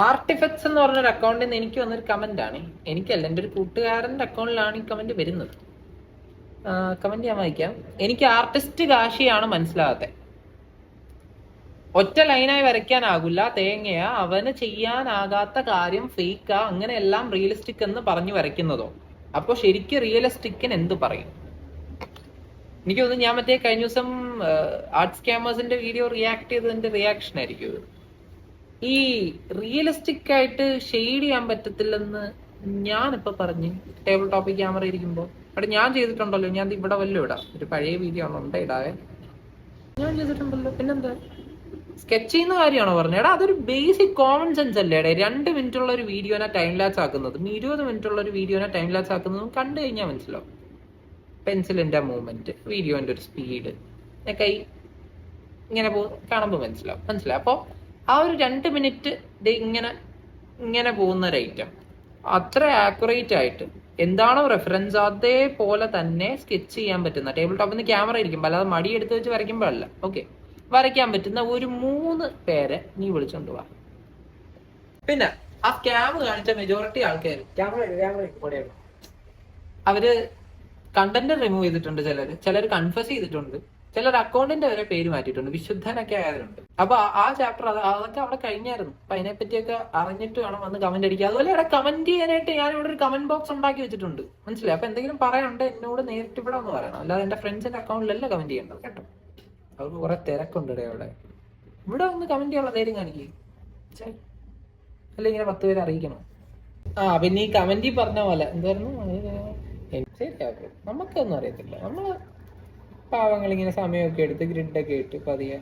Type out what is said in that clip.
ആർട്ടിഫെക്ട്സ് എന്ന് പറഞ്ഞൊരു അക്കൗണ്ടിൽ നിന്ന് എനിക്ക് വന്നൊരു കമന്റ് ആണ്. എനിക്കല്ല, എൻ്റെ ഒരു കൂട്ടുകാരന്റെ അക്കൗണ്ടിലാണ് ഈ കമന്റ് വരുന്നത്. കമന്റ് ഞാൻ വായിക്കാം. എനിക്ക് ആർട്ടിസ്റ്റ് കാശിയാണ് മനസ്സിലാകാത്തെ. ഒറ്റ ലൈനായി വരയ്ക്കാനാകില്ല തേങ്ങയാ, അവന് ചെയ്യാനാകാത്ത കാര്യം ഫേക്കാ, അങ്ങനെ എല്ലാം റിയലിസ്റ്റിക് എന്ന് പറഞ്ഞു വരയ്ക്കുന്നതോ? അപ്പൊ ശരിക്കും റിയലിസ്റ്റിക്കിന് എന്ത് പറയും? എനിക്ക് തോന്നുന്നു ഞാൻ മറ്റേ കഴിഞ്ഞ ദിവസം ആർട്ട് സ്കാമേഴ്സിന്റെ വീഡിയോ റിയാക്ട് ചെയ്തതിന്റെ റിയാക്ഷൻ ആയിരിക്കും ഇത്. ഈ റിയലിസ്റ്റിക് ആയിട്ട് ഷെയ്ഡ് ചെയ്യാൻ പറ്റത്തില്ലെന്ന് ഞാനിപ്പോ പറഞ്ഞു ടേബിൾ ടോപ്പിക് ക്യാമറ ഇരിക്കുമ്പോ. അവിടെ ഞാൻ ചെയ്തിട്ടുണ്ടല്ലോ, ഞാൻ ഇവിടെ വല്ലതും ഇടാം, ഒരു പഴയ വീഡിയോ ആണ് ഉണ്ട് ഇടാവേ. ഞാൻ ചെയ്തിട്ടുണ്ടല്ലോ, പിന്നെന്താ? സ്കെച്ച് ചെയ്യുന്ന കാര്യമാണോ പറഞ്ഞത്? എടാ അതൊരു ബേസിക് കോമൺ സെൻസ് അല്ലേ? 2 മിനിറ്റ് ഉള്ള ഒരു വീഡിയോനെ ടൈം ലാപ്സ് ആക്കുന്നതും 20 മിനിറ്റ് ഉള്ള ഒരു വീഡിയോനെ ടൈം ലാപ്സ് ആക്കുന്നതും കണ്ടു കഴിഞ്ഞാൽ മനസ്സിലാവും. പെൻസിലിന്റെ മൂവ്മെന്റ്, വീഡിയോന്റെ ഒരു സ്പീഡ്, കൈ ഇങ്ങനെ കാണുമ്പോൾ മനസ്സിലാവും. അപ്പോൾ ആ ഒരു 2 മിനിറ്റ് ഇങ്ങനെ പോകുന്ന ഒരു ഐറ്റം അത്ര ആക്യുറേറ്റ് ആയിട്ട് എന്താണോ റെഫറൻസ് അതേപോലെ തന്നെ സ്കെച്ച് ചെയ്യാൻ പറ്റുന്ന, ടേബിൾ ടോപ്പിൽ നിന്ന് ക്യാമറ ഇരിക്കുമ്പോൾ, അല്ലാതെ മടി എടുത്ത് വെച്ച് വരയ്ക്കുമ്പോഴല്ല, ഓക്കെ, വരയ്ക്കാൻ പറ്റുന്ന ഒരു 3 പേരെ നീ വിളിച്ചോണ്ട് പോവാ. പിന്നെ ആ സ്കാം കാണിച്ച മെജോറിറ്റി ആൾക്കാർ ക്യാമറ അവര് കണ്ടന്റ് റിമൂവ് ചെയ്തിട്ടുണ്ട്. ചിലർ കൺഫസ് ചെയ്തിട്ടുണ്ട്, ചിലർ അക്കൗണ്ടിന്റെ വരെ പേര് മാറ്റിയിട്ടുണ്ട്, വിശുദ്ധനൊക്കെ ആയവരുണ്ട്. അപ്പൊ ആ ചാപ്റ്റർ അതൊക്കെ അവിടെ കഴിഞ്ഞായിരുന്നു. അപ്പൊ അതിനെപ്പറ്റിയൊക്കെ അറിഞ്ഞിട്ട് വേണം വന്ന് കമന്റ് അടിക്കുക. അതുപോലെ ഇവിടെ കമന്റ് ചെയ്യാനായിട്ട് ഞാൻ ഇവിടെ ഒരു കമന്റ് ബോക്സ് ഉണ്ടാക്കി വെച്ചിട്ടുണ്ട്, മനസ്സിലായി? അപ്പൊ എന്തെങ്കിലും പറയാനുണ്ട് എന്നോട് നേരിട്ട് ഇവിടെ ഒന്ന് പറയണം, അല്ലാതെ എന്റെ ഫ്രണ്ട്സിന്റെ അക്കൗണ്ടിലല്ല കമന്റ് ചെയ്യേണ്ടത് കേട്ടോ. അവർക്ക് കുറെ തിരക്കുണ്ട് അവിടെ. ഇവിടെ ഒന്ന് കമന്റ് ചെയ്യാനുള്ള ധൈര്യം കാണിക്കുക, അല്ല ഇങ്ങനെ 10 പേരെ അറിയിക്കണം. പിന്നെ ഈ കമന്റിൽ പറഞ്ഞ പോലെ എന്തായിരുന്നു, ശരിയാക്കും, നമുക്കൊന്നും അറിയത്തില്ല. നമ്മള് പാവങ്ങൾ ഇങ്ങനെ സമയമൊക്കെ എടുത്ത് ഗ്രിഡൊക്കെ ഇട്ട് പതിയെ